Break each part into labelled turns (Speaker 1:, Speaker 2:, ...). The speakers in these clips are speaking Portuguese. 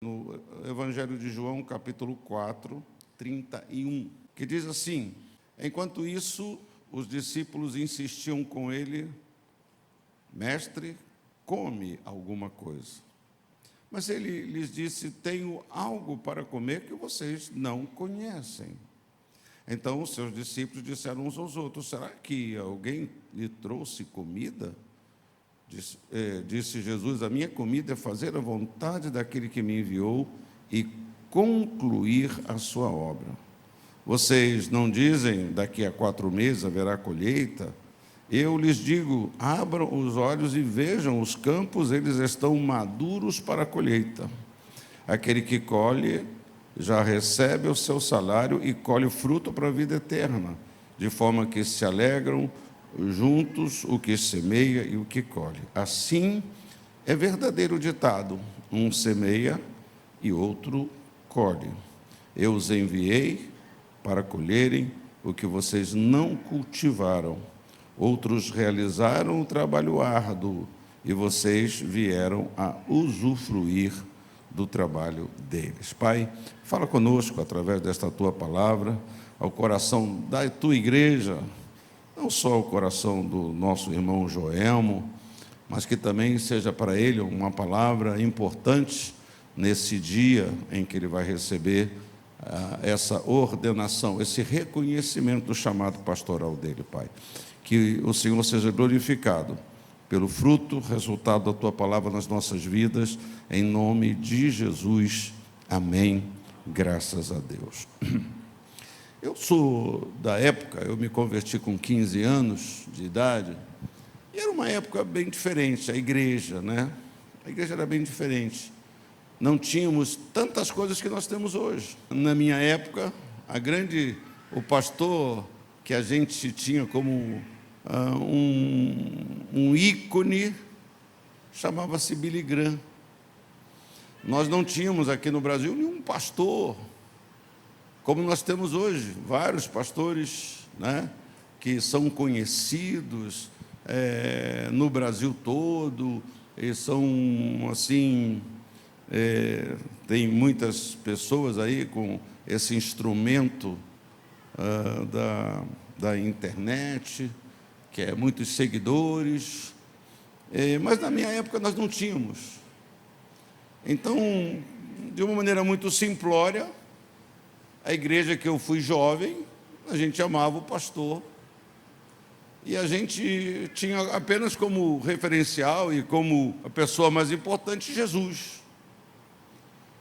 Speaker 1: No Evangelho de João, capítulo 4, 31, que diz assim: enquanto isso, os discípulos insistiam com ele: mestre, come alguma coisa. Mas ele lhes disse: tenho algo para comer que vocês não conhecem. Então os seus discípulos disseram uns aos outros: será que alguém lhe trouxe comida? Disse Jesus: a minha comida é fazer a vontade daquele que me enviou e concluir a sua obra. Vocês não dizem, daqui a 4 meses haverá colheita? Eu lhes digo, abram os olhos e vejam, os campos, eles estão maduros para a colheita. Aquele que colhe já recebe o seu salário e colhe fruto para a vida eterna, de forma que se alegram juntos o que semeia e o que colhe. Assim, é verdadeiro ditado: um semeia e outro colhe. Eu os enviei para colherem o que vocês não cultivaram. Outros realizaram o trabalho árduo e vocês vieram a usufruir do trabalho deles. Pai, fala conosco através desta tua palavra, ao coração da tua igreja, não só o coração do nosso irmão Joelmo, mas que também seja para ele uma palavra importante nesse dia em que ele vai receber essa ordenação, esse reconhecimento do chamado pastoral dele, Pai. Que o Senhor seja glorificado pelo fruto, resultado da tua palavra nas nossas vidas, em nome de Jesus. Amém. Graças a Deus. Eu sou da época, eu me converti com 15 anos de idade, e era uma época bem diferente, a igreja, né? A igreja era bem diferente. Não tínhamos tantas coisas que nós temos hoje. Na minha época, o pastor que a gente tinha como um ícone chamava-se Billy Graham. Nós não tínhamos aqui no Brasil nenhum pastor como nós temos hoje, vários pastores, né, que são conhecidos no Brasil todo, e são assim, tem muitas pessoas aí com esse instrumento da internet, que é muitos seguidores, mas na minha época nós não tínhamos. Então, de uma maneira muito simplória, a igreja que eu fui jovem, a gente amava o pastor, e a gente tinha apenas como referencial e como a pessoa mais importante Jesus.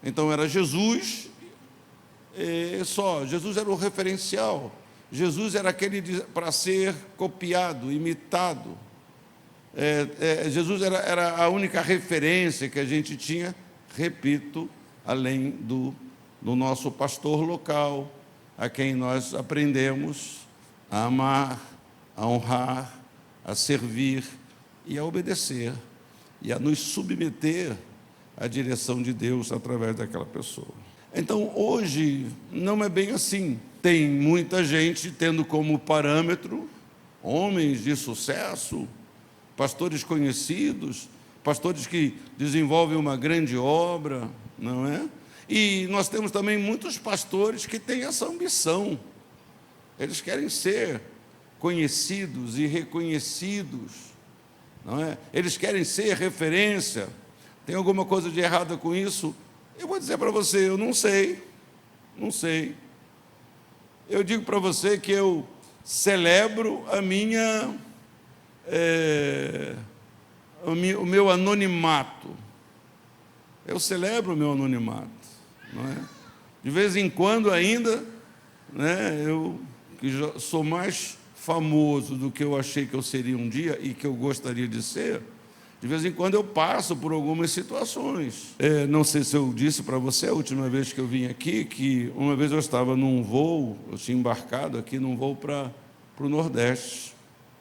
Speaker 1: Então era Jesus, Jesus era o referencial, Jesus era aquele para ser copiado, imitado. Jesus era a única referência que a gente tinha, repito, além do nosso pastor local, a quem nós aprendemos a amar, a honrar, a servir e a obedecer, e a nos submeter à direção de Deus através daquela pessoa. Então, hoje, não é bem assim. Tem muita gente tendo como parâmetro homens de sucesso, pastores conhecidos, pastores que desenvolvem uma grande obra, não é? E nós temos também muitos pastores que têm essa ambição. Eles querem ser conhecidos e reconhecidos, não é? Eles querem ser referência. Tem alguma coisa de errada com isso? Eu vou dizer para você, eu não sei. Eu digo para você que eu celebro o meu anonimato. Eu celebro o meu anonimato, não é? De vez em quando ainda, né, eu que já sou mais famoso do que eu achei que eu seria um dia e que eu gostaria de ser, de vez em quando eu passo por algumas situações. Não sei se eu disse para você a última vez que eu vim aqui, que uma vez eu estava num voo, eu tinha embarcado aqui num voo para o Nordeste,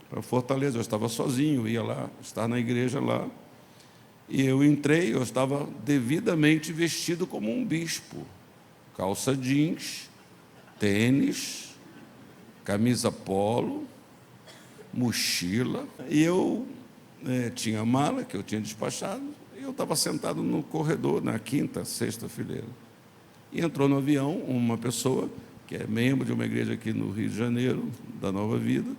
Speaker 1: para Fortaleza. Eu estava sozinho, ia lá, estar na igreja lá. E eu entrei, eu estava devidamente vestido como um bispo. Calça jeans, tênis, camisa polo, mochila. E eu tinha mala que eu tinha despachado, Eu estava sentado no corredor, na quinta, sexta fileira. E entrou no avião uma pessoa que é membro de uma igreja aqui no Rio de Janeiro, da Nova Vida,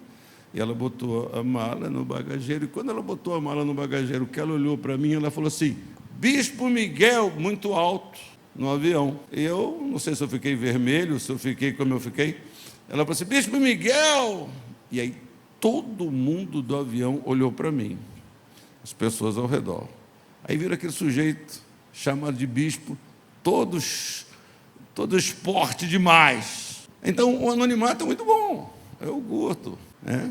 Speaker 1: e ela botou a mala no bagageiro. E quando ela botou a mala no bagageiro, que ela olhou para mim, ela falou assim: Bispo Miguel, muito alto, no avião. E eu não sei se eu fiquei vermelho, se eu fiquei como eu fiquei. Ela falou assim: Bispo Miguel! E aí todo mundo do avião olhou para mim, as pessoas ao redor. Aí viram aquele sujeito chamado de bispo, todo esporte demais. Então o anonimato é muito bom, eu curto, né?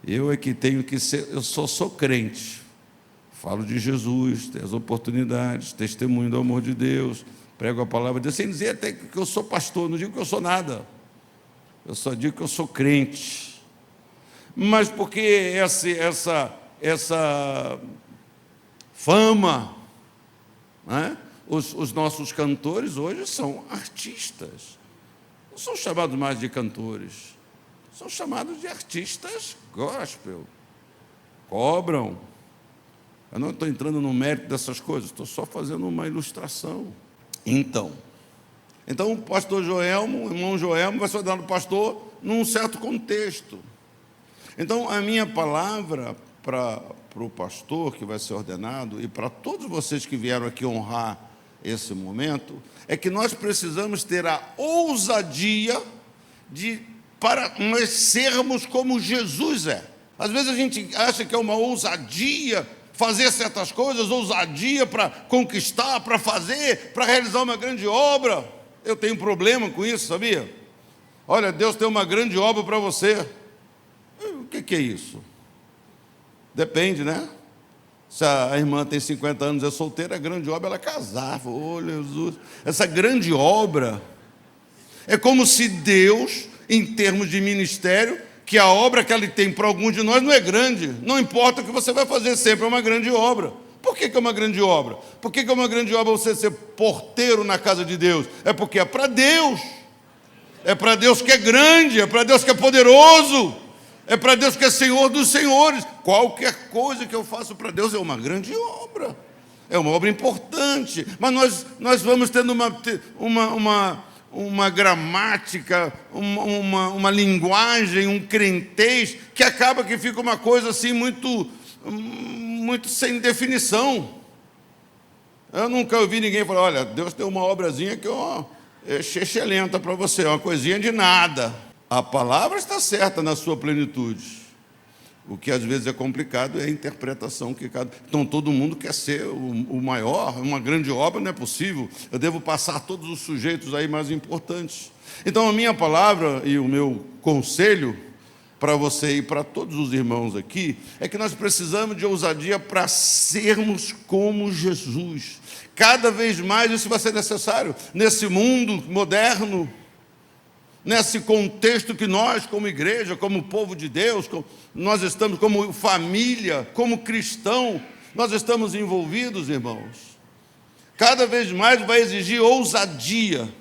Speaker 1: Eu é que tenho que ser, eu sou crente, falo de Jesus, tenho as oportunidades, testemunho do amor de Deus, prego a palavra de Deus, sem dizer até que eu sou pastor, não digo que eu sou nada, eu só digo que eu sou crente. Mas porque essa fama, né? Os nossos cantores hoje são artistas, não são chamados mais de cantores, são chamados de artistas gospel, cobram. Eu não estou entrando no mérito dessas coisas, estou só fazendo uma ilustração. Então o pastor Joelmo, o irmão Joelmo, vai ser ordenado pastor num certo contexto. Então, a minha palavra para o pastor que vai ser ordenado e para todos vocês que vieram aqui honrar esse momento, é que nós precisamos ter a ousadia para nós sermos como Jesus é. Às vezes a gente acha que é uma ousadia fazer certas coisas, ousadia para conquistar, para fazer, para realizar uma grande obra. Eu tenho problema com isso, sabia? Olha, Deus tem uma grande obra para você. O que é isso? Depende, né? Se a irmã tem 50 anos e é solteira, a grande obra é ela casar. Oh, Jesus! Essa grande obra é como se Deus, em termos de ministério, que a obra que Ele tem para alguns de nós não é grande. Não importa o que você vai fazer, sempre é uma grande obra. Por que é uma grande obra? Por que é uma grande obra você ser porteiro na casa de Deus? É porque é para Deus. É para Deus que é grande, é para Deus que é poderoso. É para Deus que é Senhor dos senhores. Qualquer coisa que eu faço para Deus é uma grande obra. É uma obra importante. Mas nós vamos tendo uma gramática, uma linguagem, um crentez, que acaba que fica uma coisa assim muito sem definição. Eu nunca ouvi ninguém falar: olha, Deus tem uma obrazinha que é excelente para você, é uma coisinha de nada. A palavra está certa na sua plenitude. O que às vezes é complicado é a interpretação que cada... Então todo mundo quer ser o maior, uma grande obra não é possível. Eu devo passar todos os sujeitos aí mais importantes. Então a minha palavra e o meu conselho para você e para todos os irmãos aqui é que nós precisamos de ousadia para sermos como Jesus. Cada vez mais isso vai ser necessário nesse mundo moderno, nesse contexto que nós, como igreja, como povo de Deus, nós estamos como família, como cristão, nós estamos envolvidos, irmãos. Cada vez mais vai exigir ousadia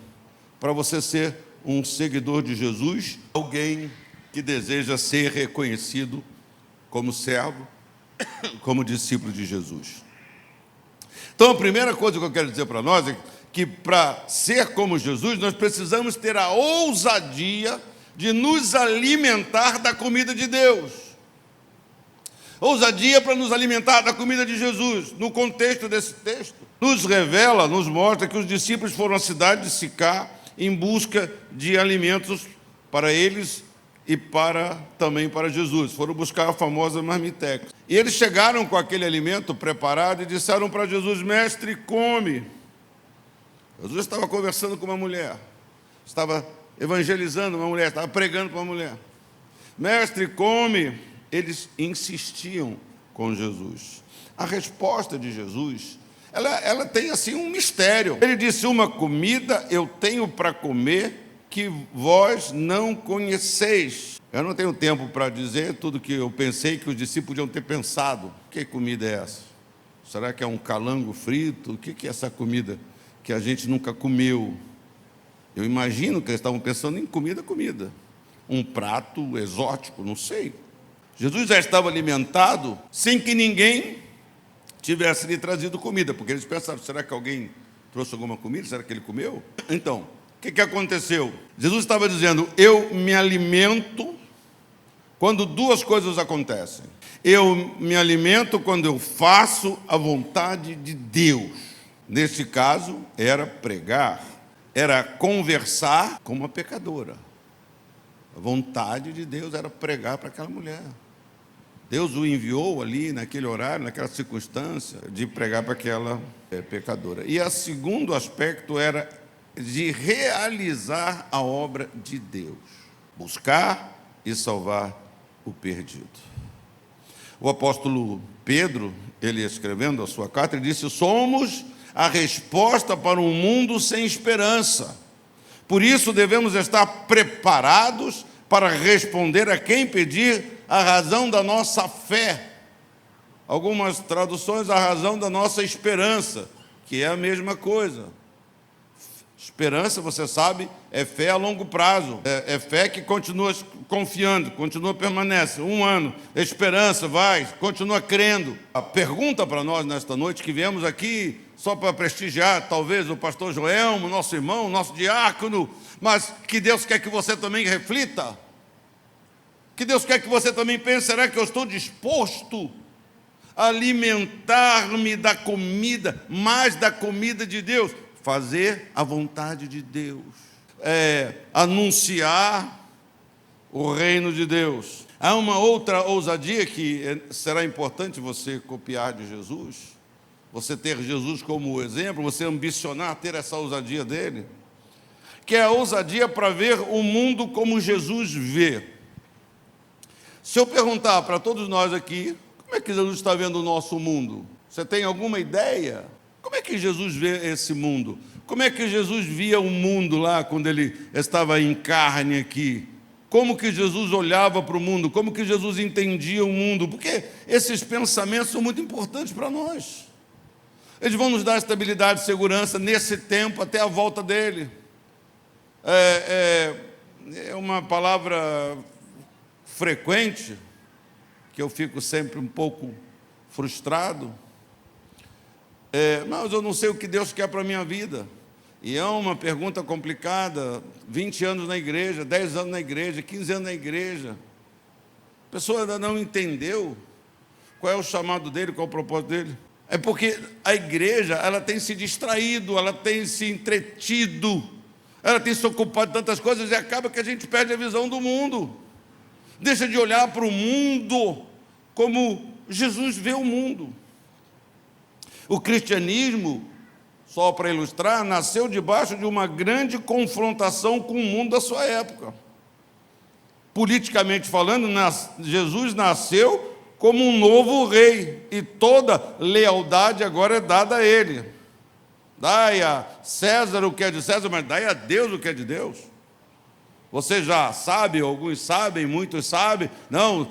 Speaker 1: para você ser um seguidor de Jesus, alguém que deseja ser reconhecido como servo, como discípulo de Jesus. Então, a primeira coisa que eu quero dizer para nós é que para ser como Jesus, nós precisamos ter a ousadia de nos alimentar da comida de Deus. Ousadia para nos alimentar da comida de Jesus. No contexto desse texto, nos revela, nos mostra que os discípulos foram à cidade de Sicá em busca de alimentos para eles e também para Jesus. Foram buscar a famosa marmitex. E eles chegaram com aquele alimento preparado e disseram para Jesus: mestre, come. Jesus estava conversando com uma mulher, estava evangelizando uma mulher, estava pregando para uma mulher. Mestre, come. Eles insistiam com Jesus. A resposta de Jesus, ela tem assim um mistério. Ele disse: uma comida eu tenho para comer que vós não conheceis. Eu não tenho tempo para dizer tudo que eu pensei que os discípulos podiam ter pensado. Que comida é essa? Será que é um calango frito? O que é essa comida que a gente nunca comeu? Eu imagino que eles estavam pensando em comida. Um prato exótico, não sei. Jesus já estava alimentado sem que ninguém tivesse lhe trazido comida, porque eles pensaram, será que alguém trouxe alguma comida? Será que ele comeu? Então, o que aconteceu? Jesus estava dizendo, eu me alimento quando duas coisas acontecem. Eu me alimento quando eu faço a vontade de Deus. Neste caso, era pregar, era conversar com uma pecadora. A vontade de Deus era pregar para aquela mulher. Deus o enviou ali, naquele horário, naquela circunstância, de pregar para aquela pecadora. E o segundo aspecto era de realizar a obra de Deus. Buscar e salvar o perdido. O apóstolo Pedro, ele escrevendo a sua carta, ele disse, somos a resposta para um mundo sem esperança. Por isso devemos estar preparados para responder a quem pedir a razão da nossa fé. Algumas traduções, a razão da nossa esperança, que é a mesma coisa. Esperança, você sabe, é fé a longo prazo, é fé que continua confiando, continua permanece, 1 ano, esperança, vai, continua crendo. A pergunta para nós nesta noite, que viemos aqui só para prestigiar, talvez, o pastor Joelmo, nosso irmão, nosso diácono, mas que Deus quer que você também reflita, que Deus quer que você também pense, será que eu estou disposto a alimentar-me da comida, mais da comida de Deus? Fazer a vontade de Deus, anunciar o reino de Deus. Há uma outra ousadia que será importante você copiar de Jesus, você ter Jesus como exemplo, você ambicionar ter essa ousadia dele, que é a ousadia para ver o mundo como Jesus vê. Se eu perguntar para todos nós aqui, como é que Jesus está vendo o nosso mundo? Você tem alguma ideia? Como é que Jesus vê esse mundo? Como é que Jesus via o mundo lá, quando ele estava em carne aqui? Como que Jesus olhava para o mundo? Como que Jesus entendia o mundo? Porque esses pensamentos são muito importantes para nós. Eles vão nos dar estabilidade e segurança nesse tempo, até a volta dele. É uma palavra frequente, que eu fico sempre um pouco frustrado. Mas eu não sei o que Deus quer para a minha vida. E é uma pergunta complicada, 20 anos na igreja, 10 anos na igreja, 15 anos na igreja. A pessoa ainda não entendeu qual é o chamado dele, qual é o propósito dele. É porque a igreja, ela tem se distraído, ela tem se entretido, ela tem se ocupado de tantas coisas e acaba que a gente perde a visão do mundo. Deixa de olhar para o mundo como Jesus vê o mundo. O cristianismo, só para ilustrar, nasceu debaixo de uma grande confrontação com o mundo da sua época. Politicamente falando, Jesus nasceu como um novo rei, e toda lealdade agora é dada a ele. Dai a César o que é de César, mas dai a Deus o que é de Deus. Você já sabe, alguns sabem, muitos sabem, não,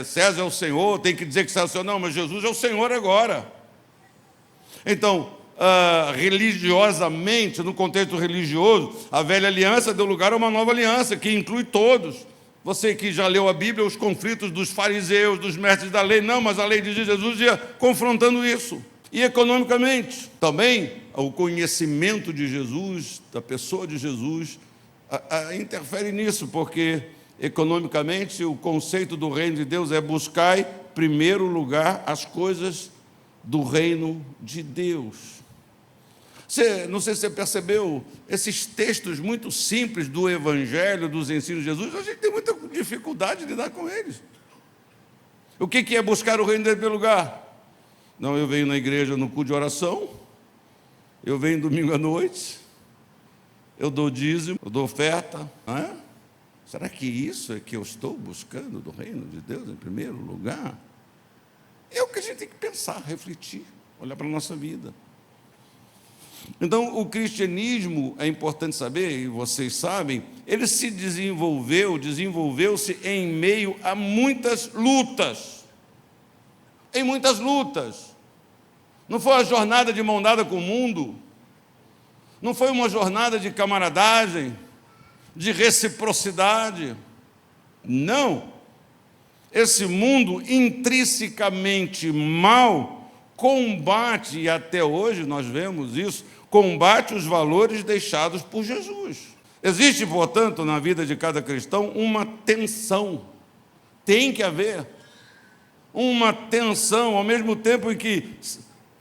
Speaker 1: César é o Senhor, tem que dizer que César é o Senhor, não, mas Jesus é o Senhor agora. Então, religiosamente, no contexto religioso, a velha aliança deu lugar a uma nova aliança, que inclui todos. Você que já leu a Bíblia, os conflitos dos fariseus, dos mestres da lei, não, mas a lei de Jesus ia confrontando isso. E economicamente, também, o conhecimento de Jesus, da pessoa de Jesus, interfere nisso, porque economicamente o conceito do reino de Deus é buscar, em primeiro lugar, as coisas do reino de Deus. Não sei se você percebeu, esses textos muito simples do Evangelho, dos ensinos de Jesus, a gente tem muita dificuldade de lidar com eles. O que é buscar o reino dele em primeiro lugar? Não, eu venho na igreja no culto de oração, eu venho domingo à noite, eu dou dízimo, eu dou oferta. Será que isso é que eu estou buscando do reino de Deus em primeiro lugar? É o que a gente tem que pensar, refletir, olhar para a nossa vida. Então, o cristianismo, é importante saber, e vocês sabem, ele se desenvolveu-se em meio a muitas lutas. Em muitas lutas. Não foi uma jornada de mão dada com o mundo, não foi uma jornada de camaradagem, de reciprocidade. Não. Esse mundo intrinsecamente mau combate, e até hoje nós vemos isso, combate os valores deixados por Jesus. Existe, portanto, na vida de cada cristão uma tensão. Tem que haver uma tensão, ao mesmo tempo em que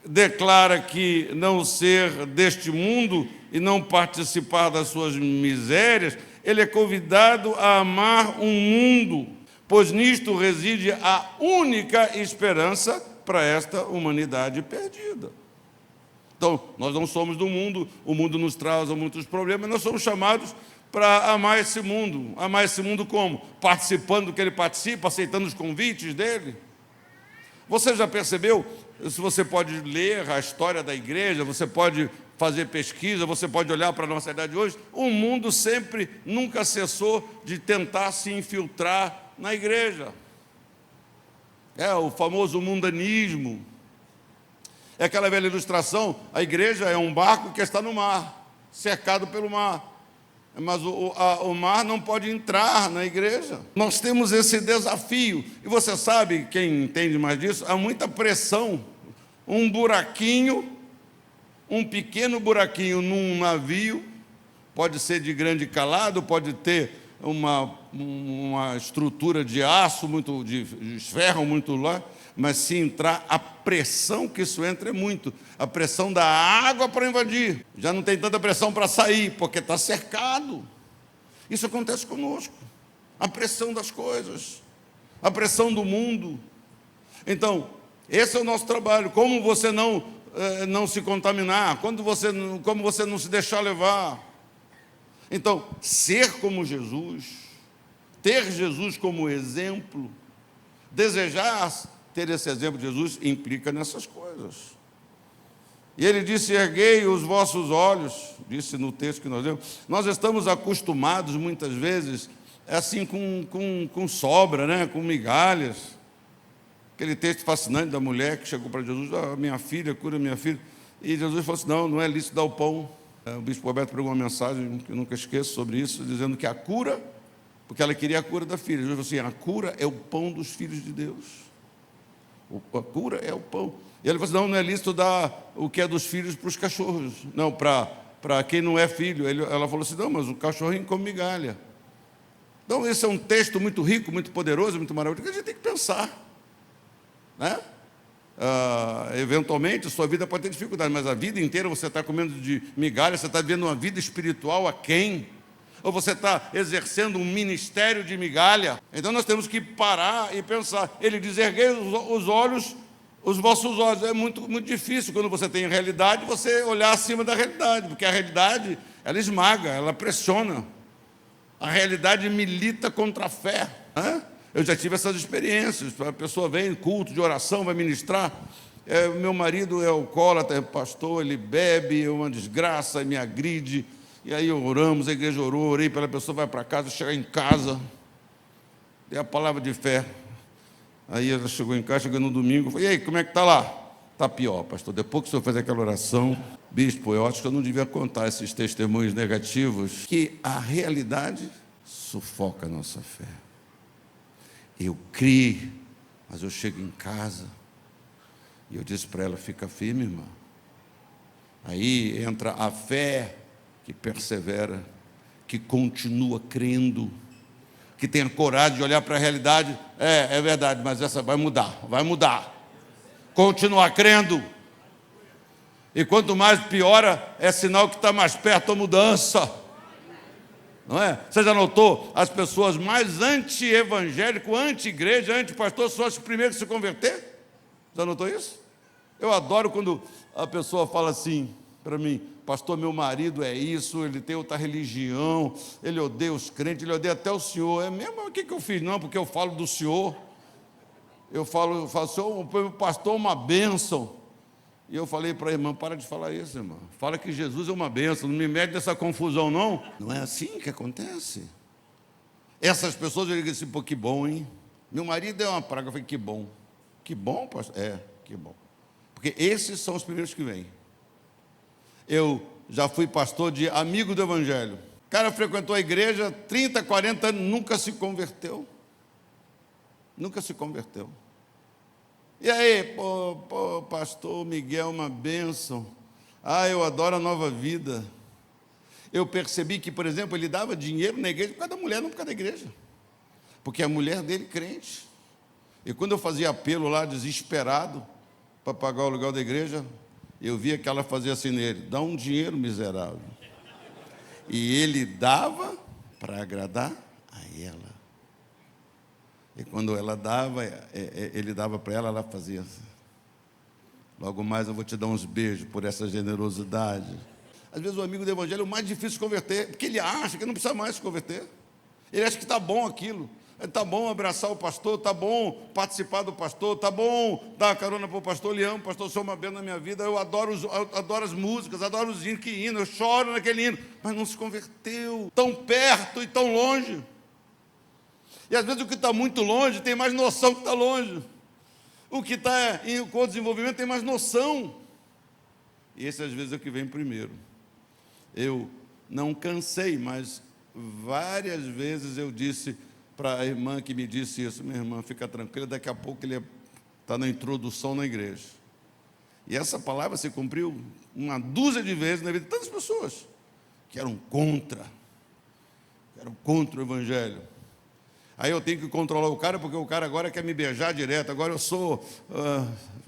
Speaker 1: declara que não ser deste mundo e não participar das suas misérias, ele é convidado a amar um mundo, pois nisto reside a única esperança para esta humanidade perdida. Então, nós não somos do mundo, o mundo nos traz muitos problemas, nós somos chamados para amar esse mundo. Amar esse mundo como? Participando do que ele participa, aceitando os convites dele. Você já percebeu? Se você pode ler a história da igreja, você pode fazer pesquisa, você pode olhar para a nossa idade hoje, o mundo sempre, nunca cessou de tentar se infiltrar na igreja. É o famoso mundanismo. É aquela velha ilustração, a igreja é um barco que está no mar, cercado pelo mar. Mas o mar não pode entrar na igreja. Nós temos esse desafio. E você sabe, quem entende mais disso, há muita pressão. Um buraquinho, um pequeno buraquinho num navio, pode ser de grande calado, pode ter uma estrutura de aço, de ferro muito lá, mas se entrar, a pressão que isso entra é muito. A pressão da água para invadir. Já não tem tanta pressão para sair, porque está cercado. Isso acontece conosco. A pressão das coisas, a pressão do mundo. Então, esse é o nosso trabalho. Como você não se contaminar, como você não se deixar levar. Então, ser como Jesus, ter Jesus como exemplo, desejar ter esse exemplo de Jesus implica nessas coisas. E ele disse: erguei os vossos olhos, disse no texto que nós lemos. Nós estamos acostumados, muitas vezes, assim, com sobra, né? Com migalhas. Aquele texto fascinante da mulher que chegou para Jesus: minha filha, cura minha filha. E Jesus falou assim: não é lícito dar o pão. O bispo Roberto pregou uma mensagem, que eu nunca esqueço, sobre isso, dizendo que a cura, porque ela queria a cura da filha. Jesus falou assim: a cura é o pão dos filhos de Deus. A cura é o pão. E ele falou assim: não é lícito dar o que é dos filhos para os cachorros. Não, para quem não é filho. Ela falou assim: não, mas o cachorrinho come migalha. Então, esse é um texto muito rico, muito poderoso, muito maravilhoso, que a gente tem que pensar. Né? Eventualmente, sua vida pode ter dificuldade, mas a vida inteira você está comendo de migalha, você está vivendo uma vida espiritual a quem? Ou você está exercendo um ministério de migalha? Então nós temos que parar e pensar. Ele diz: erguei os olhos, os vossos olhos. É muito, muito difícil, quando você tem realidade, você olhar acima da realidade, porque a realidade, ela esmaga, ela pressiona. A realidade milita contra a fé. Né? Eu já tive essas experiências. A pessoa vem em culto de oração, vai ministrar. Meu marido é alcoólatra, é pastor, ele bebe, é uma desgraça, me agride. E aí oramos, a igreja orou, orei pela pessoa, vai para casa, chega em casa, dei a palavra de fé. Aí ela chegou em casa, chegou no domingo, falei: e aí, como é que está lá? Está pior, pastor. Depois que o senhor fez aquela oração, bispo, eu acho que eu não devia contar esses testemunhos negativos, que a realidade sufoca a nossa fé. Eu criei, mas eu chego em casa e eu disse para ela: fica firme, irmã. Aí entra a fé que persevera, que continua crendo, que tem a coragem de olhar para a realidade. É verdade, mas essa vai mudar. Continuar crendo. E quanto mais piora, é sinal que está mais perto a mudança. Não é? Você já notou? As pessoas mais anti-evangélico, anti-igreja, anti-pastor, são as primeiras a se converter? Já notou isso? Eu adoro quando a pessoa fala assim para mim: pastor, meu marido é isso, ele tem outra religião, ele odeia os crentes, ele odeia até o senhor. É mesmo? O que eu fiz? Não, porque eu falo do senhor. Eu falo, senhor, o pastor é uma bênção. E eu falei para a irmã: para de falar isso, irmã. Fala que Jesus é uma bênção, não me mete nessa confusão, não. Não é assim que acontece. Essas pessoas, eu digo assim: pô, que bom, hein? Meu marido é uma praga. Eu falei: que bom. Que bom, pastor? Que bom. Porque esses são os primeiros que vêm. Eu já fui pastor de amigo do evangelho. O cara frequentou a igreja 30, 40 anos, nunca se converteu. Nunca se converteu. E aí, pastor Miguel, uma bênção. Eu adoro a Nova Vida. Eu percebi que, por exemplo, ele dava dinheiro na igreja por causa da mulher, não por causa da igreja. Porque a mulher dele crente. E quando eu fazia apelo lá, desesperado, para pagar o aluguel da igreja, eu via que ela fazia assim nele: dá um dinheiro, miserável. E ele dava para agradar a ela. E quando ela dava, ele dava para ela, ela fazia assim: logo mais eu vou te dar uns beijos por essa generosidade. Às vezes o amigo do evangelho é o mais difícil de converter, porque ele acha que não precisa mais se converter. Ele acha que está bom aquilo. Está bom abraçar o pastor, está bom participar do pastor, está bom dar carona para o pastor. Ele ama o pastor, sou uma bênção na minha vida. Eu adoro as músicas, adoro os hinos, que hino, eu choro naquele hino. Mas não se converteu, tão perto e tão longe. E às vezes o que está muito longe tem mais noção que está longe. O que está com o desenvolvimento tem mais noção. E esse às vezes é o que vem primeiro. Eu não cansei, mas várias vezes eu disse para a irmã que me disse isso: minha irmã, fica tranquila, daqui a pouco ele está na introdução na igreja. E essa palavra se cumpriu uma dúzia de vezes na vida de tantas pessoas que eram contra o evangelho. Aí eu tenho que controlar o cara, porque o cara agora quer me beijar direto. Agora eu sou,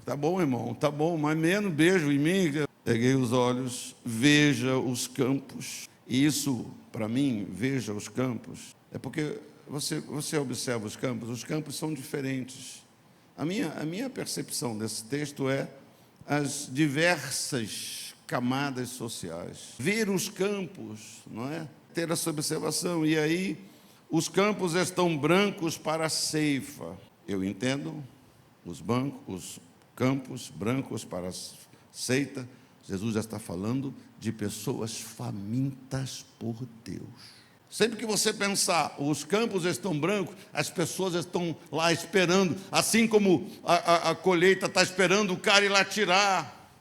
Speaker 1: tá bom, irmão, tá bom, mas menos beijo em mim. Peguei os olhos, veja os campos. E isso, para mim, veja os campos, é porque você observa os campos são diferentes. A minha percepção desse texto é as diversas camadas sociais. Ver os campos, não é? Ter essa observação. E aí, os campos estão brancos para a ceifa. Eu entendo os campos brancos para a ceifa. Jesus já está falando de pessoas famintas por Deus. Sempre que você pensar, os campos estão brancos, as pessoas estão lá esperando, assim como a colheita está esperando o cara ir lá tirar,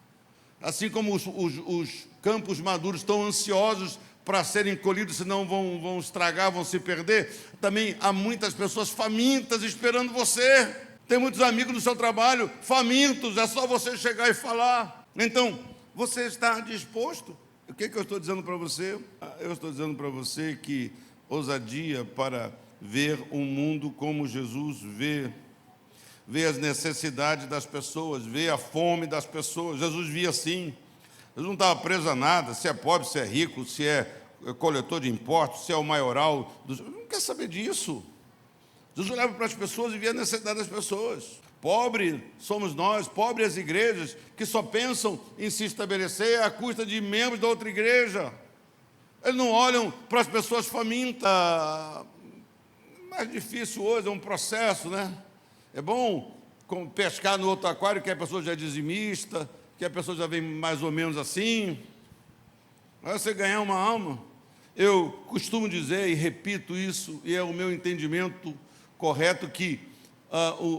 Speaker 1: assim como os campos maduros estão ansiosos para serem colhidos, senão vão estragar, vão se perder. Também há muitas pessoas famintas esperando você. Tem muitos amigos no seu trabalho famintos, é só você chegar e falar. Então, você está disposto? O que eu estou dizendo para você? Eu estou dizendo para você que ousadia para ver o mundo como Jesus vê as necessidades das pessoas, vê a fome das pessoas. Jesus via assim. Jesus não estava preso a nada, se é pobre, se é rico, se é coletor de impostos, se é o maioral. Não quer saber disso. Jesus olhava para as pessoas e via a necessidade das pessoas. Pobre somos nós, pobres as igrejas, que só pensam em se estabelecer à custa de membros da outra igreja. Eles não olham para as pessoas famintas. Mais difícil hoje, é um processo, né? É bom pescar no outro aquário, que a pessoa já é dizimista, que a pessoa já vem mais ou menos assim. Mas você ganhar uma alma. Eu costumo dizer, e repito isso, e é o meu entendimento correto, que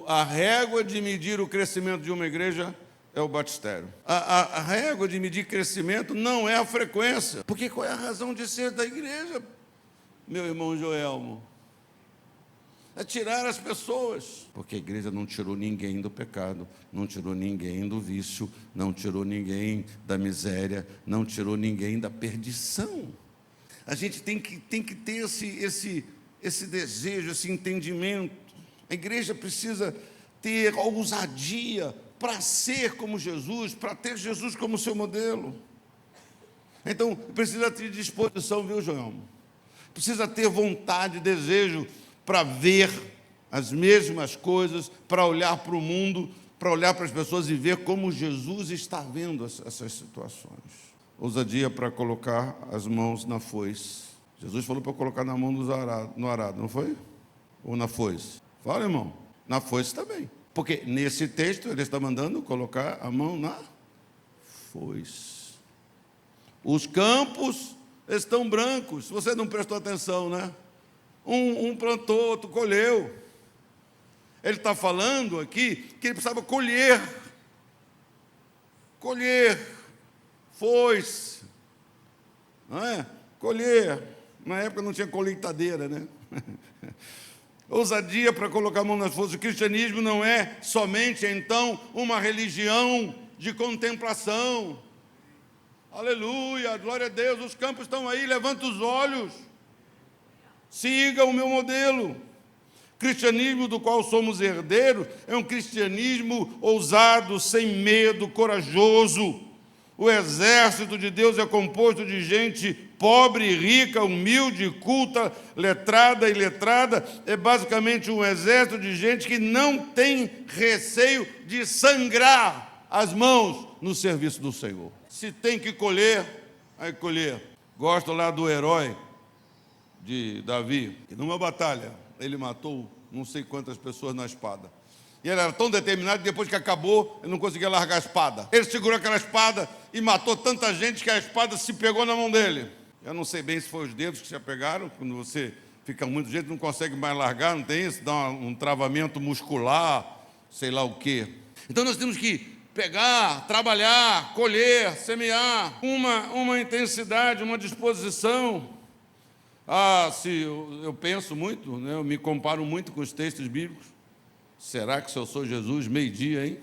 Speaker 1: a régua de medir o crescimento de uma igreja é o batistério. A régua de medir crescimento não é a frequência. Porque qual é a razão de ser da igreja, meu irmão Joelmo? É tirar as pessoas. Porque a igreja não tirou ninguém do pecado, não tirou ninguém do vício, não tirou ninguém da miséria, não tirou ninguém da perdição. A gente tem que ter esse desejo, esse entendimento. A igreja precisa ter ousadia para ser como Jesus, para ter Jesus como seu modelo. Então, precisa ter disposição, viu, João? Precisa ter vontade, desejo para ver as mesmas coisas, para olhar para o mundo, para olhar para as pessoas e ver como Jesus está vendo essas situações. Ousadia para colocar as mãos na foice. Jesus falou para colocar na mão no arado, não foi? Ou na foice? Fala, irmão, na foice também. Porque nesse texto ele está mandando colocar a mão na foice. Os campos estão brancos. Se você não prestou atenção, né? Um plantou, outro colheu. Ele está falando aqui que ele precisava colher. Colher. Foice. Não é? Colher. Na época não tinha colheitadeira, né? ousadia para colocar a mão nas forças. O cristianismo não é somente, então, uma religião de contemplação. Aleluia, glória a Deus, os campos estão aí, levanta os olhos. Siga o meu modelo. O cristianismo do qual somos herdeiros é um cristianismo ousado, sem medo, corajoso. O exército de Deus é composto de gente pobre e rica, humilde, culta, letrada e iletrada. É basicamente um exército de gente que não tem receio de sangrar as mãos no serviço do Senhor. Se tem que colher, vai colher. Gosto lá do herói de Davi, que numa batalha ele matou não sei quantas pessoas na espada. E ele era tão determinado que depois que acabou, ele não conseguia largar a espada. Ele segurou aquela espada e matou tanta gente que a espada se pegou na mão dele. Eu não sei bem se foi os dedos que se apegaram, quando você fica muito gente, não consegue mais largar, não tem isso? Dá um travamento muscular, sei lá o quê. Então nós temos que pegar, trabalhar, colher, semear, uma intensidade, uma disposição. Se eu penso muito, né, eu me comparo muito com os textos bíblicos. Será que se eu sou Jesus, meio-dia, hein?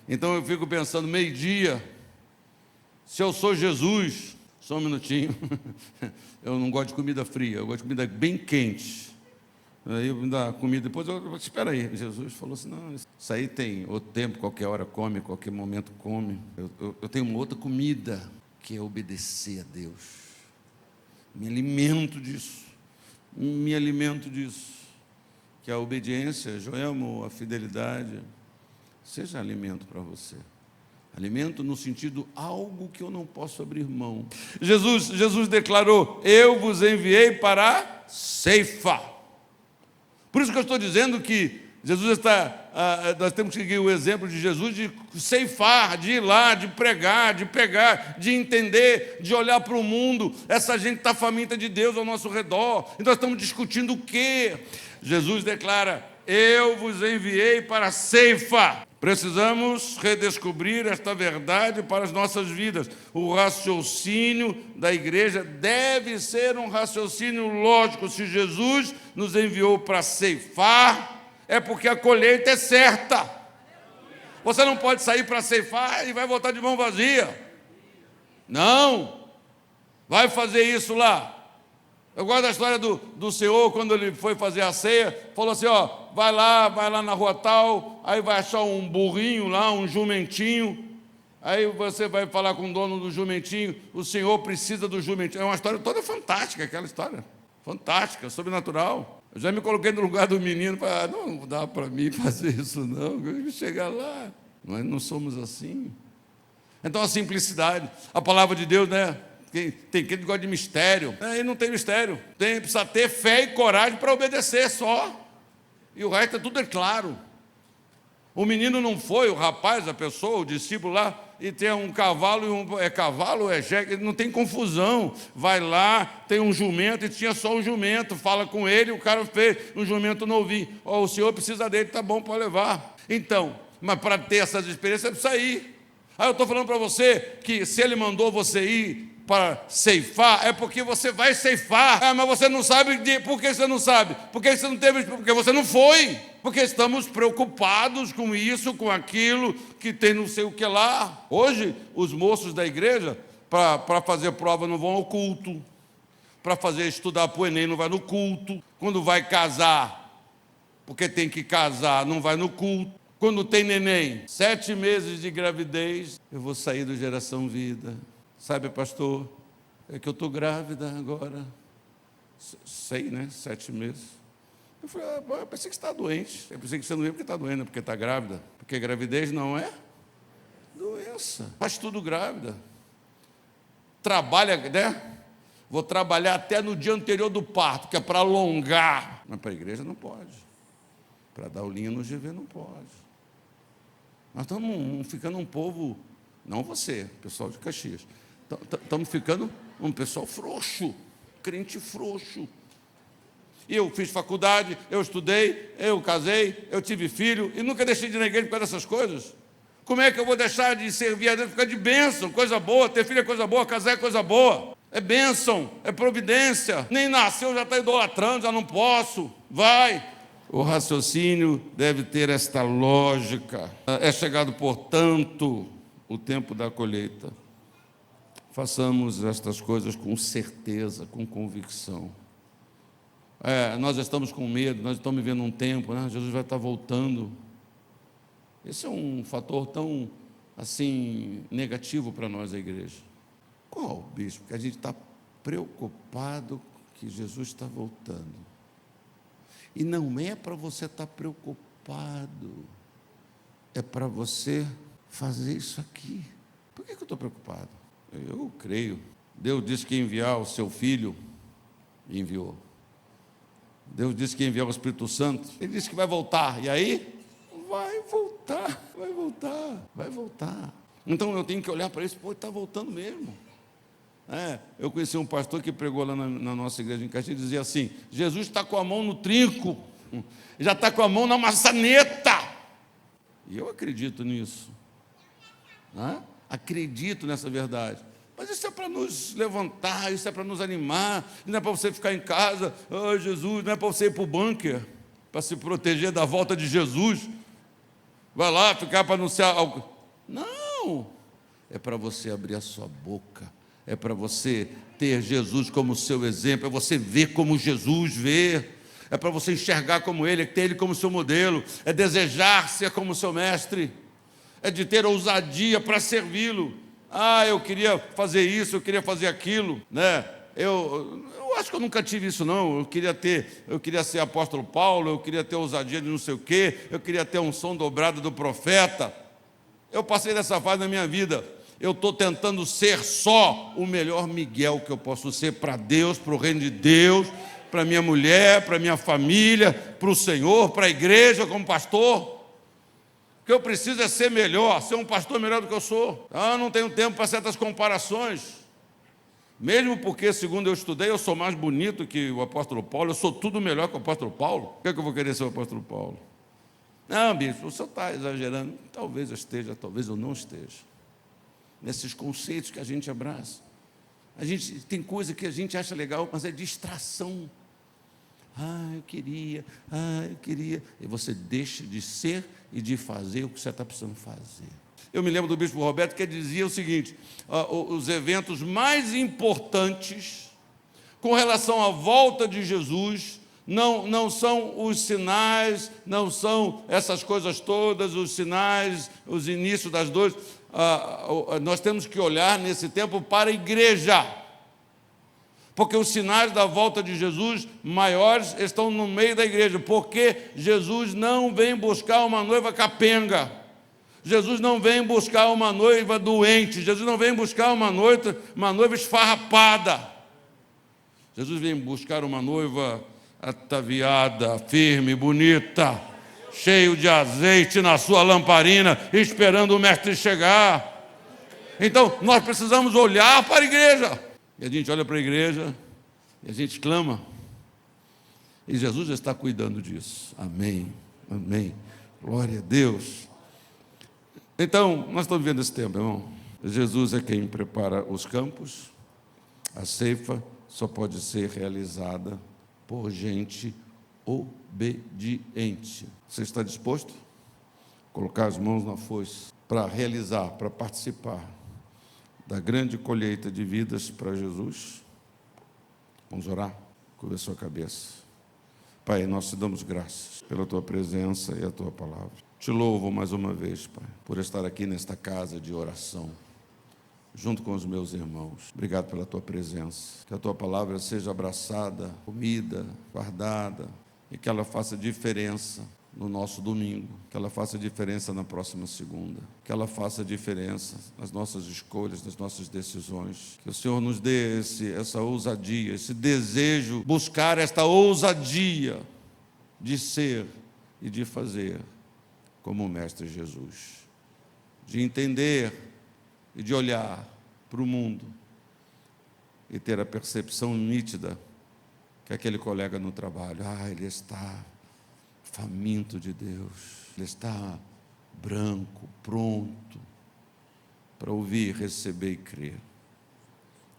Speaker 1: Então eu fico pensando, meio-dia, se eu sou Jesus, só um minutinho, eu não gosto de comida fria, eu gosto de comida bem quente. Aí eu me dá comida, depois espera aí, Jesus falou assim, não, isso aí tem outro tempo, qualquer hora come, qualquer momento come. Eu tenho uma outra comida, que é obedecer a Deus. Me alimento disso, que a obediência, Joelmo, a fidelidade, seja alimento para você. Alimento no sentido, algo que eu não posso abrir mão. Jesus declarou, eu vos enviei para a ceifa. Por isso que eu estou dizendo que Jesus nós temos que seguir o exemplo de Jesus de ceifar, de ir lá, de pregar, de pegar, de entender, de olhar para o mundo. Essa gente está faminta de Deus ao nosso redor. E nós estamos discutindo o quê? Jesus declara, eu vos enviei para a ceifa. Precisamos redescobrir esta verdade para as nossas vidas. O raciocínio da igreja deve ser um raciocínio lógico. Se Jesus nos enviou para ceifar, é porque a colheita é certa. Você não pode sair para ceifar e vai voltar de mão vazia. Não. Vai fazer isso lá. Eu gosto da história do Senhor, quando ele foi fazer a ceia, falou assim, vai lá na rua tal, aí vai achar um burrinho lá, um jumentinho, aí você vai falar com o dono do jumentinho, o Senhor precisa do jumentinho. É uma história toda fantástica, aquela história. Fantástica, sobrenatural. Eu já me coloquei no lugar do menino, falei, não dá para mim fazer isso não, eu vou chegar lá. Nós não somos assim. Então a simplicidade, a palavra de Deus, né? Tem quem gosta de mistério, aí não tem mistério, precisa ter fé e coragem para obedecer só, e o resto tudo é claro. O menino não foi, o rapaz, a pessoa, o discípulo lá, e tem um cavalo, é cavalo, é jegue, não tem confusão, vai lá, tem um jumento, e tinha só um jumento, fala com ele, o cara fez um jumento novinho, o senhor precisa dele, tá bom, pode levar. Então, mas para ter essas experiências, precisa ir. Aí eu estou falando para você, que se ele mandou você ir para ceifar, é porque você vai ceifar. Mas você não sabe, por que você não sabe? Porque você não teve, porque você não foi. Porque estamos preocupados com isso, com aquilo, que tem não sei o que lá. Hoje, os moços da igreja, para fazer prova, não vão ao culto. Para estudar para o Enem, não vai no culto. Quando vai casar, porque tem que casar, não vai no culto. Quando tem neném, 7 meses de gravidez, eu vou sair do Geração Vida. Sabe, pastor, é que eu estou grávida agora. Sei, né? 7 meses. Eu falei, eu pensei que você está doente. Eu pensei que você não ia porque está doente, porque está grávida. Porque gravidez não é doença. Faz tudo grávida. Trabalha, né? Vou trabalhar até no dia anterior do parto, que é para alongar. Mas para a igreja não pode. Para dar aulinha no GV não pode. Nós estamos ficando um povo, não você, pessoal de Caxias. Estamos ficando um pessoal frouxo, crente frouxo. Eu fiz faculdade, eu estudei, eu casei, eu tive filho e nunca deixei de ir na igreja por causa dessas coisas. Como é que eu vou deixar de servir a Deus, ficar de bênção, coisa boa, ter filho é coisa boa, casar é coisa boa, é bênção, é providência. Nem nasceu, já está idolatrando, já não posso, vai. O raciocínio deve ter esta lógica. É chegado, portanto, o tempo da colheita. Façamos estas coisas com certeza, com convicção. Nós estamos com medo, nós estamos vivendo um tempo, né? Jesus vai estar voltando. Esse é um fator tão, assim, negativo para nós, a igreja. Qual, bispo? Que a gente está preocupado que Jesus está voltando. E não é para você estar preocupado, é para você fazer isso aqui. Por que eu estou preocupado? Eu creio. Deus disse que ia enviar o seu Filho, e enviou. Deus disse que ia enviar o Espírito Santo, Ele disse que vai voltar, e aí? Vai voltar. Então eu tenho que olhar para isso, está voltando mesmo. Eu conheci um pastor que pregou lá na nossa igreja em Caxias e dizia assim: Jesus está com a mão no trinco, já está com a mão na maçaneta. E eu acredito nisso, acredito nessa verdade. Mas isso é para nos levantar, isso é para nos animar, não é para você ficar em casa, Jesus, não é para você ir para o bunker, para se proteger da volta de Jesus. Vai lá ficar para anunciar algo. Não, é para você abrir a sua boca, é para você ter Jesus como seu exemplo, é você ver como Jesus vê, é para você enxergar como Ele, é ter Ele como seu modelo, é desejar ser como seu mestre, é de ter ousadia para servi-lo. Eu queria fazer isso, eu queria fazer aquilo, né? Eu acho que eu nunca tive isso, não. Eu queria ser apóstolo Paulo, eu queria ter ousadia de não sei o quê, eu queria ter a unção dobrada do profeta. Eu passei dessa fase na minha vida. Eu estou tentando ser só o melhor Miguel que eu posso ser para Deus, para o reino de Deus, para minha mulher, para minha família, para o Senhor, para a igreja como pastor. O que eu preciso é ser melhor, ser um pastor melhor do que eu sou. Eu não tenho tempo para certas comparações. Mesmo porque, segundo eu estudei, eu sou mais bonito que o apóstolo Paulo, eu sou tudo melhor que o apóstolo Paulo. Por que eu vou querer ser o apóstolo Paulo? Não, bispo, o senhor está exagerando. Talvez eu esteja, talvez eu não esteja. Nesses conceitos que a gente abraça. A gente tem coisa que a gente acha legal, mas é distração. Eu queria. E você deixa de ser e de fazer o que você está precisando fazer. Eu me lembro do bispo Roberto que dizia o seguinte: os eventos mais importantes com relação à volta de Jesus não são os sinais, não são essas coisas todas, os sinais, os inícios das dores. Nós temos que olhar nesse tempo para a igreja, porque os sinais da volta de Jesus maiores estão no meio da igreja, porque Jesus não vem buscar uma noiva capenga, Jesus não vem buscar uma noiva doente, Jesus não vem buscar uma noiva esfarrapada, Jesus vem buscar uma noiva ataviada, firme, bonita, cheio de azeite na sua lamparina, esperando o mestre chegar. Então nós precisamos olhar para a igreja. E a gente olha para a igreja e a gente clama. E Jesus está cuidando disso. Amém, amém. Glória a Deus. Então, nós estamos vivendo esse tempo, irmão. Jesus é quem prepara os campos. A ceifa só pode ser realizada por gente obediente. Você está disposto a colocar as mãos na foice para realizar, para participar da grande colheita de vidas para Jesus? Vamos orar? Curva a sua cabeça. Pai, nós te damos graças pela tua presença e a tua palavra. Te louvo mais uma vez, Pai, por estar aqui nesta casa de oração, junto com os meus irmãos. Obrigado pela tua presença. Que a tua palavra seja abraçada, comida, guardada, e que ela faça diferença no nosso domingo, que ela faça diferença na próxima segunda, que ela faça diferença nas nossas escolhas, nas nossas decisões, que o Senhor nos dê essa ousadia, esse desejo, buscar esta ousadia de ser e de fazer como o Mestre Jesus, de entender e de olhar para o mundo e ter a percepção nítida que aquele colega no trabalho, ele está faminto de Deus, ele está branco, pronto para ouvir, receber e crer.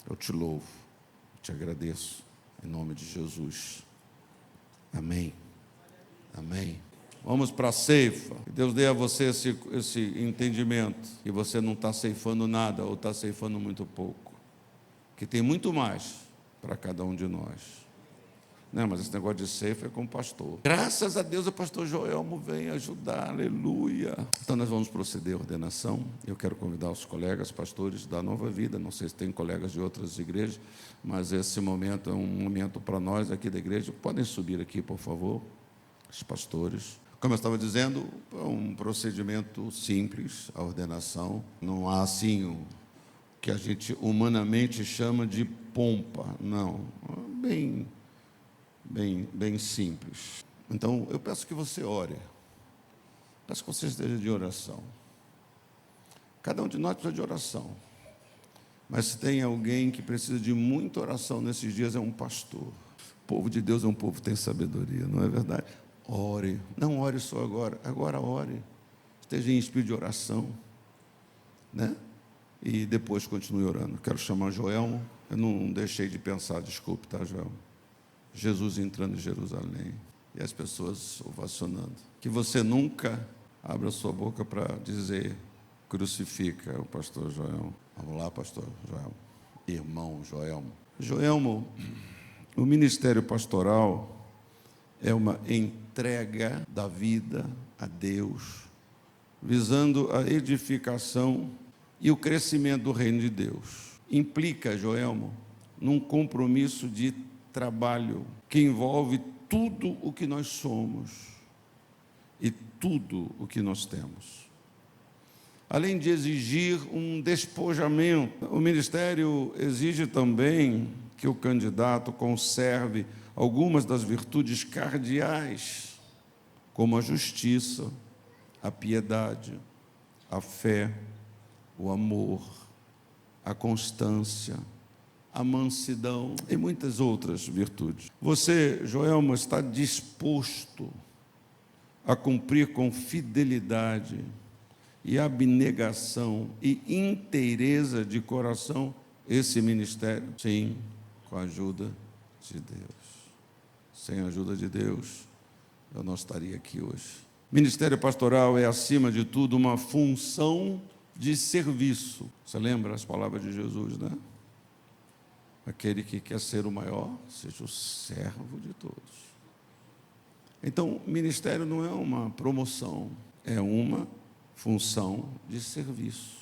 Speaker 1: Eu te louvo, te agradeço, em nome de Jesus. Amém. Amém. Vamos para a ceifa. Que Deus dê a você esse entendimento, que você não está ceifando nada ou está ceifando muito pouco, que tem muito mais para cada um de nós. Não, mas esse negócio de ceifa é com o pastor. Graças a Deus o pastor Joelmo vem ajudar, aleluia. Então nós vamos proceder à ordenação. Eu quero convidar os colegas pastores da Nova Vida, não sei se tem colegas de outras igrejas, mas esse momento é um momento para nós aqui da igreja. Podem subir aqui, por favor, os pastores. Como eu estava dizendo, é um procedimento simples, a ordenação. Não há assim o que a gente humanamente chama de pompa, não, bem simples. Então, eu peço que você ore. Peço que você esteja de oração. Cada um de nós precisa de oração. Mas se tem alguém que precisa de muita oração nesses dias, é um pastor. O povo de Deus é um povo que tem sabedoria, não é verdade? Ore. Não ore só agora. Agora ore. Esteja em espírito de oração, né? E depois continue orando. Quero chamar Joelmo. Eu não deixei de pensar, desculpe, tá, Joelmo? Jesus entrando em Jerusalém e as pessoas ovacionando. Que você nunca abra sua boca para dizer crucifica o pastor Joelmo. Vamos lá, pastor Joelmo. Irmão Joelmo. Joelmo, o ministério pastoral é uma entrega da vida a Deus, visando a edificação e o crescimento do reino de Deus. Implica, Joelmo, num compromisso de trabalho que envolve tudo o que nós somos e tudo o que nós temos. Além de exigir um despojamento, o ministério exige também que o candidato conserve algumas das virtudes cardeais, como a justiça, a piedade, a fé, o amor, a constância, a mansidão e muitas outras virtudes. Você, Joelmo, está disposto a cumprir com fidelidade e abnegação e inteireza de coração esse ministério? Sim, com a ajuda de Deus. Sem a ajuda de Deus, eu não estaria aqui hoje. Ministério pastoral é, acima de tudo, uma função de serviço. Você lembra as palavras de Jesus, né? Aquele que quer ser o maior, seja o servo de todos. Então, ministério não é uma promoção, é uma função de serviço.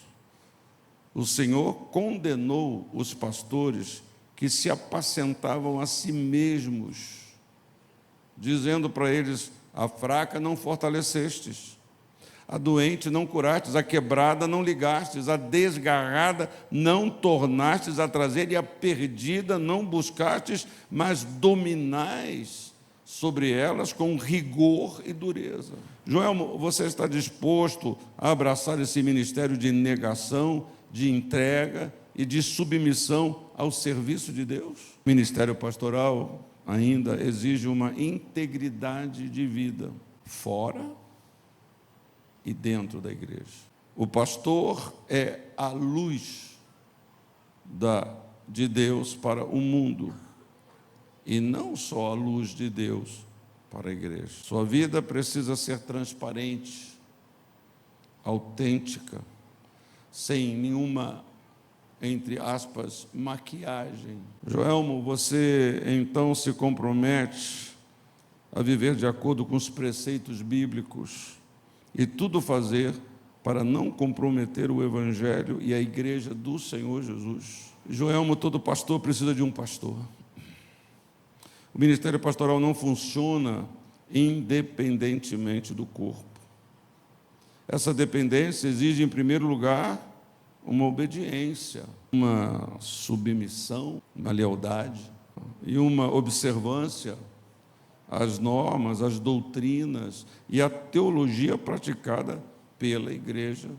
Speaker 1: O Senhor condenou os pastores que se apacentavam a si mesmos, dizendo para eles: a fraca não fortalecestes, a doente não curastes, a quebrada não ligastes, a desgarrada não tornastes a trazer, e a perdida não buscastes, mas dominais sobre elas com rigor e dureza. Joelmo, você está disposto a abraçar esse ministério de negação, de entrega e de submissão ao serviço de Deus? O ministério pastoral ainda exige uma integridade de vida, fora e dentro da igreja. O pastor é a luz de Deus para o mundo, e não só a luz de Deus para a igreja. Sua vida precisa ser transparente, autêntica, sem nenhuma, entre aspas, maquiagem. Joelmo, você então se compromete a viver de acordo com os preceitos bíblicos e tudo fazer para não comprometer o Evangelho e a igreja do Senhor Jesus. Joelmo, todo pastor precisa de um pastor. O ministério pastoral não funciona independentemente do corpo. Essa dependência exige, em primeiro lugar, uma obediência, uma submissão, uma lealdade e uma observância às normas, às doutrinas e à teologia praticada pela igreja,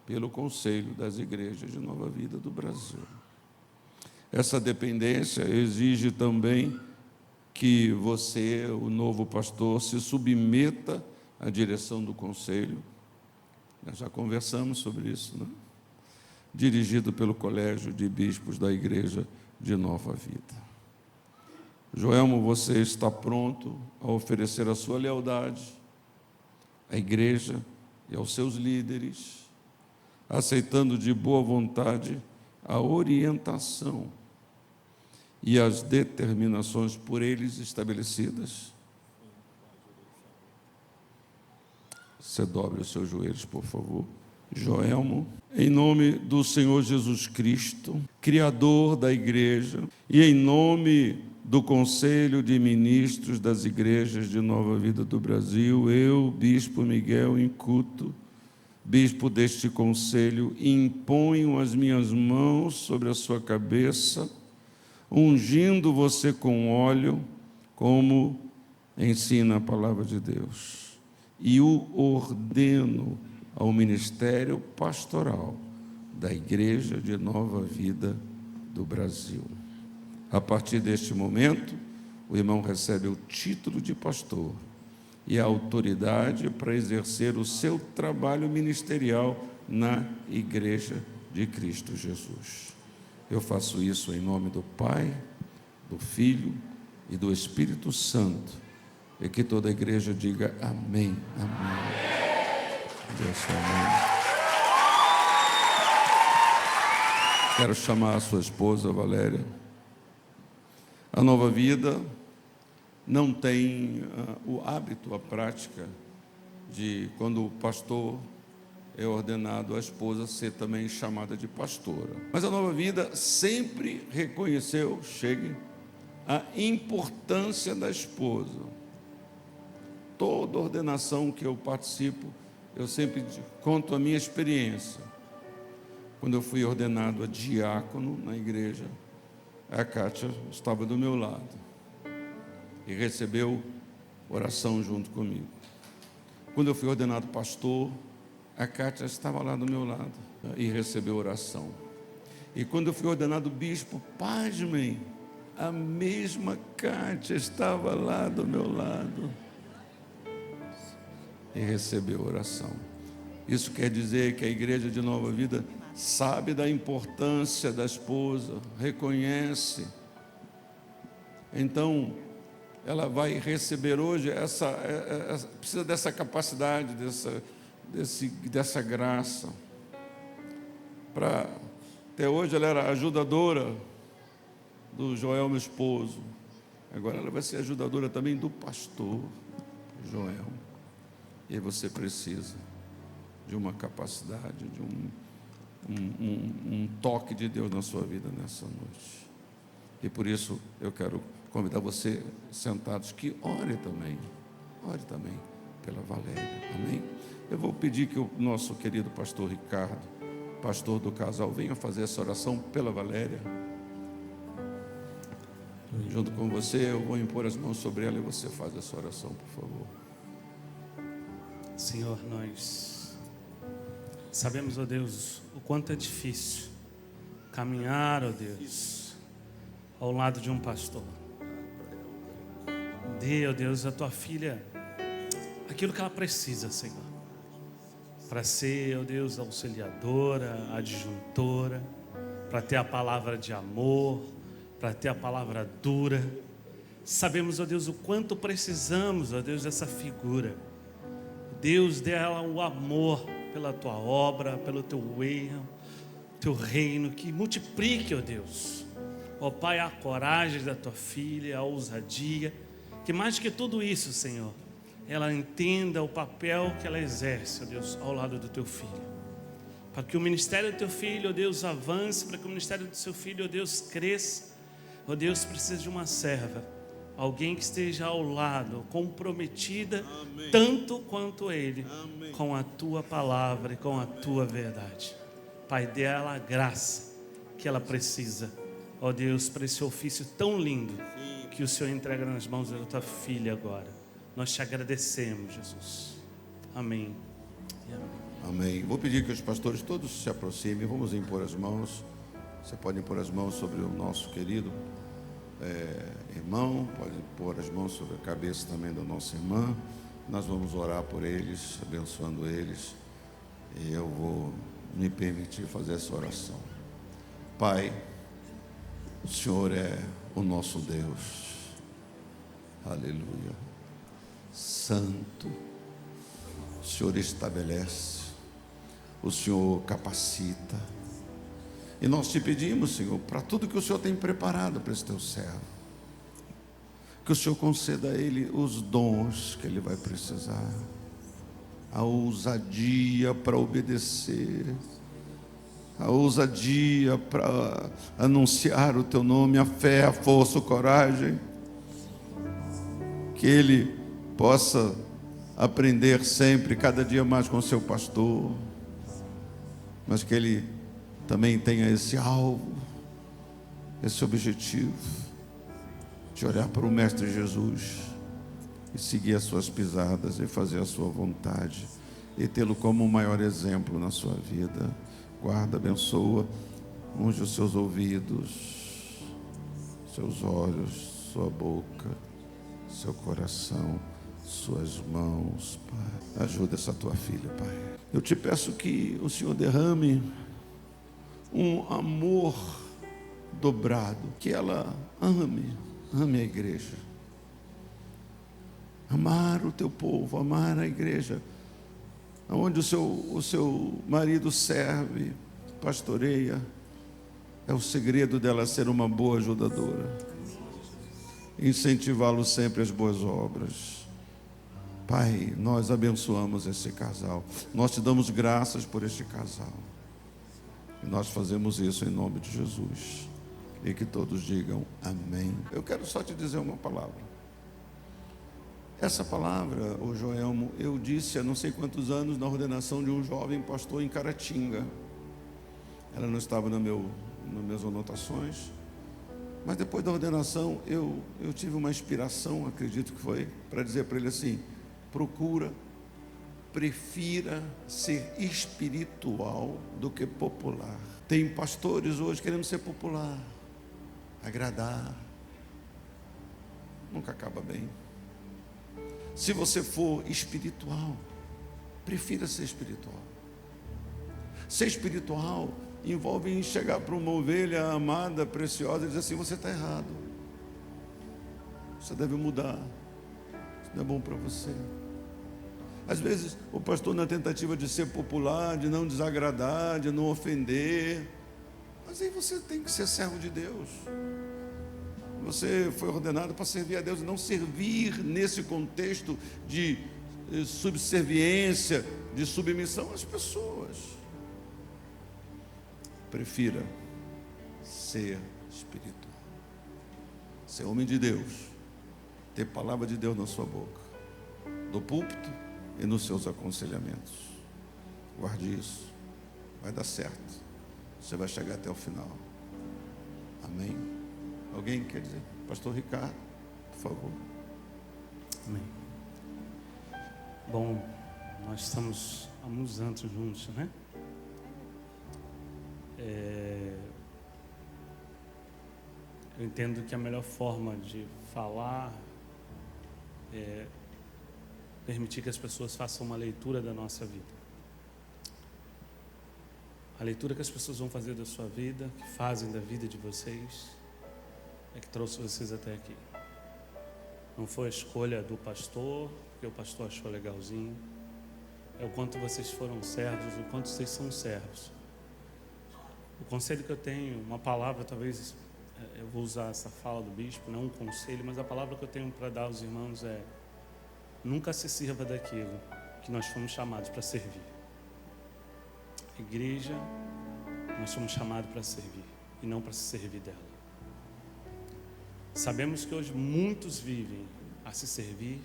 Speaker 1: pelo Conselho das Igrejas de Nova Vida do Brasil. Essa dependência exige também que você, o novo pastor, se submeta à direção do Conselho. Nós já conversamos sobre isso, né? Dirigido pelo Colégio de Bispos da Igreja de Nova Vida. Joelmo, você está pronto a oferecer a sua lealdade à igreja e aos seus líderes, aceitando de boa vontade a orientação e as determinações por eles estabelecidas? Você dobre os seus joelhos, por favor. Joelmo, em nome do Senhor Jesus Cristo, Criador da igreja, e em nome do Conselho de Ministros das Igrejas de Nova Vida do Brasil, eu, Bispo Miguel Incuto, bispo deste conselho, imponho as minhas mãos sobre a sua cabeça, ungindo você com óleo, como ensina a palavra de Deus, e o ordeno ao ministério pastoral da Igreja de Nova Vida do Brasil. A partir deste momento, o irmão recebe o título de pastor e a autoridade para exercer o seu trabalho ministerial na Igreja de Cristo Jesus. Eu faço isso em nome do Pai, do Filho e do Espírito Santo, e que toda a igreja diga amém, amém. Deus, amém. Quero chamar a sua esposa, Valéria. A Nova Vida não tem o hábito, a prática de, quando o pastor é ordenado, a esposa ser também chamada de pastora. Mas a Nova Vida sempre reconheceu, a importância da esposa. Toda ordenação que eu participo, eu sempre conto a minha experiência. Quando eu fui ordenado a diácono na igreja, a Kátia estava do meu lado e recebeu oração junto comigo. Quando eu fui ordenado pastor, a Kátia estava lá do meu lado e recebeu oração. E quando eu fui ordenado bispo, pasmem, a mesma Kátia estava lá do meu lado e recebeu oração. Isso quer dizer que a igreja de Nova Vida sabe da importância da esposa, reconhece. Então, ela vai receber hoje precisa dessa capacidade, dessa graça. Até hoje ela era ajudadora do Joel, meu esposo. Agora ela vai ser ajudadora também do pastor Joel. E você precisa de uma capacidade, de um toque de Deus na sua vida nessa noite. E por isso eu quero convidar você, sentados, que ore também pela Valéria, amém? Eu vou pedir que o nosso querido pastor Ricardo, pastor do casal, venha fazer essa oração pela Valéria. Junto com você, eu vou impor as mãos sobre ela e você faz essa oração, por favor.
Speaker 2: Senhor, nós sabemos, ó Deus, o quanto é difícil caminhar, ó Deus, ao lado de um pastor. Dê, ó Deus, a tua filha aquilo que ela precisa, Senhor, para ser, ó Deus, auxiliadora, adjuntora, para ter a palavra de amor, para ter a palavra dura. Sabemos, ó Deus, o quanto precisamos, ó Deus, dessa figura. Deus, dê a ela o amor pela tua obra, pelo teu reino, que multiplique, ó Deus, ó Pai, a coragem da tua filha, a ousadia, que mais que tudo isso, Senhor, ela entenda o papel que ela exerce, ó Deus, ao lado do teu filho, para que o ministério do teu filho, ó Deus, avance, para que o ministério do seu filho, ó Deus, cresça. Ó Deus, precisa de uma serva, alguém que esteja ao lado, comprometida, amém, tanto quanto ele, amém, com a tua palavra e com a tua verdade. Pai, dê a ela a graça que ela precisa, ó Deus, para esse ofício tão lindo que o Senhor entrega nas mãos da tua filha agora. Nós te agradecemos, Jesus. Amém. E amém.
Speaker 1: Amém. Vou pedir que os pastores todos se aproximem, vamos impor as mãos. Você pode impor as mãos sobre o nosso querido irmão, pode pôr as mãos sobre a cabeça também da nossa irmã. Nós vamos orar por eles, abençoando eles, e eu vou me permitir fazer essa oração. Pai, o Senhor é o nosso Deus, Aleluia. Santo, o Senhor estabelece, o Senhor capacita. E nós te pedimos, Senhor, para tudo que o Senhor tem preparado para esse teu servo, que o Senhor conceda a ele os dons que ele vai precisar, a ousadia para obedecer, a ousadia para anunciar o teu nome, a fé, a força, a coragem, que ele possa aprender sempre, cada dia mais com o seu pastor, mas que ele também tenha esse alvo, esse objetivo, de olhar para o Mestre Jesus e seguir as suas pisadas e fazer a sua vontade e tê-lo como o maior exemplo na sua vida. Guarda, abençoa, unge os seus ouvidos, seus olhos, sua boca, seu coração, suas mãos, Pai. Ajuda essa tua filha, Pai. Eu te peço que o Senhor derrame um amor dobrado, que ela ame a igreja, amar o teu povo, amar a igreja, onde o seu marido serve, pastoreia. É o segredo dela ser uma boa ajudadora, incentivá-lo sempre às boas obras. Pai, nós abençoamos esse casal, nós te damos graças por este casal, e nós fazemos isso em nome de Jesus, e que todos digam amém. Eu quero só te dizer uma palavra. Essa palavra, ô Joelmo, eu disse há não sei quantos anos na ordenação de um jovem pastor em Caratinga. Ela não estava nas minhas anotações, mas depois da ordenação eu tive uma inspiração, acredito que foi, para dizer para ele assim: prefira ser espiritual do que popular. Tem pastores hoje querendo ser popular, agradar, nunca acaba bem. Se você for espiritual, prefira ser espiritual. Ser espiritual envolve chegar para uma ovelha amada, preciosa, e dizer assim: você está errado, você deve mudar, isso não é bom para você. Às vezes o pastor, na tentativa de ser popular, de não desagradar, de não ofender, mas aí você tem que ser servo de Deus. Você foi ordenado para servir a Deus, e não servir nesse contexto de subserviência, de submissão às pessoas. Prefira ser espiritual, ser homem de Deus, ter palavra de Deus na sua boca, do púlpito e nos seus aconselhamentos. Guarde isso, vai dar certo, você vai chegar até o final. Amém? Alguém quer dizer? Pastor Ricardo, por favor.
Speaker 2: Amém. Bom, nós estamos há muitos anos juntos, né? Eu entendo que a melhor forma de falar é permitir que as pessoas façam uma leitura da nossa vida. A leitura que as pessoas vão fazer da sua vida, que fazem da vida de vocês, é que trouxe vocês até aqui. Não foi a escolha do pastor, porque o pastor achou legalzinho. É o quanto vocês foram servos, o quanto vocês são servos. O conselho que eu tenho, uma palavra, talvez eu vou usar essa fala do bispo, não um conselho, mas a palavra que eu tenho para dar aos irmãos é: nunca se sirva daquilo que nós fomos chamados para servir. Igreja, nós somos chamados para servir e não para se servir dela. Sabemos que hoje muitos vivem a se servir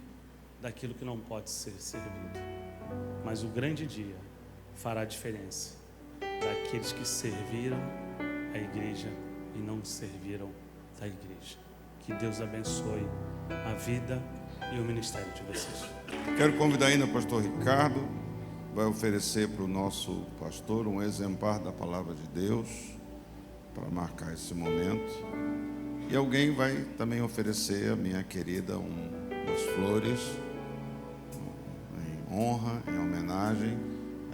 Speaker 2: daquilo que não pode ser servido, mas o grande dia fará a diferença daqueles que serviram a igreja e não serviram da igreja. Que Deus abençoe a vida e o ministério de vocês.
Speaker 1: Quero convidar ainda o pastor Ricardo, vai oferecer para o nosso pastor um exemplar da palavra de Deus, para marcar esse momento. E alguém vai também oferecer a minha querida umas flores, em honra, em homenagem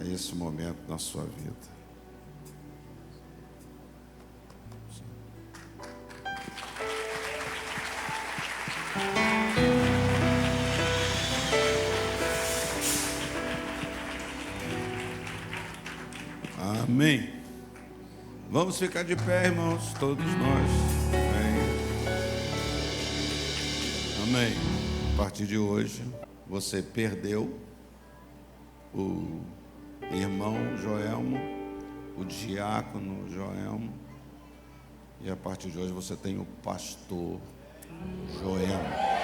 Speaker 1: a esse momento na sua vida. Amém. Vamos ficar de pé, irmãos, todos nós. Amém. Amém. A partir de hoje, você perdeu o irmão Joelmo, o diácono Joelmo, e a partir de hoje você tem o pastor Joelmo.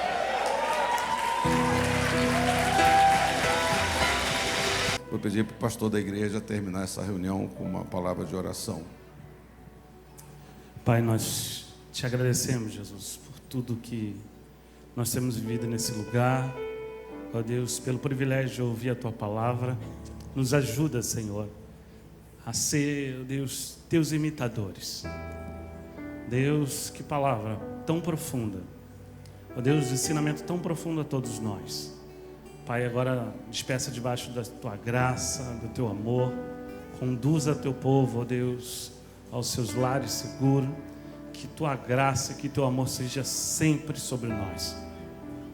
Speaker 1: Vou pedir para o pastor da igreja terminar essa reunião com uma palavra de oração.
Speaker 2: Pai, nós te agradecemos, Jesus, por tudo que nós temos vivido nesse lugar. Ó Deus, pelo privilégio de ouvir a Tua palavra. Nos ajuda, Senhor, a ser, ó Deus, Teus imitadores. Deus, que palavra tão profunda. Ó Deus, ensinamento tão profundo a todos nós. Pai, agora despeça debaixo da Tua graça, do Teu amor. Conduza Teu povo, ó Deus, aos seus lares seguros. Que Tua graça, que Teu amor seja sempre sobre nós.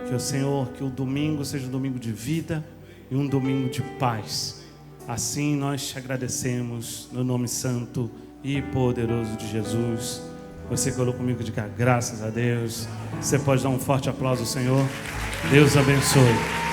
Speaker 2: Que o Senhor, que o domingo seja um domingo de vida e um domingo de paz. Assim nós te agradecemos no nome santo e poderoso de Jesus. Você falou comigo, diga graças a Deus. Você pode dar um forte aplauso ao Senhor. Deus abençoe.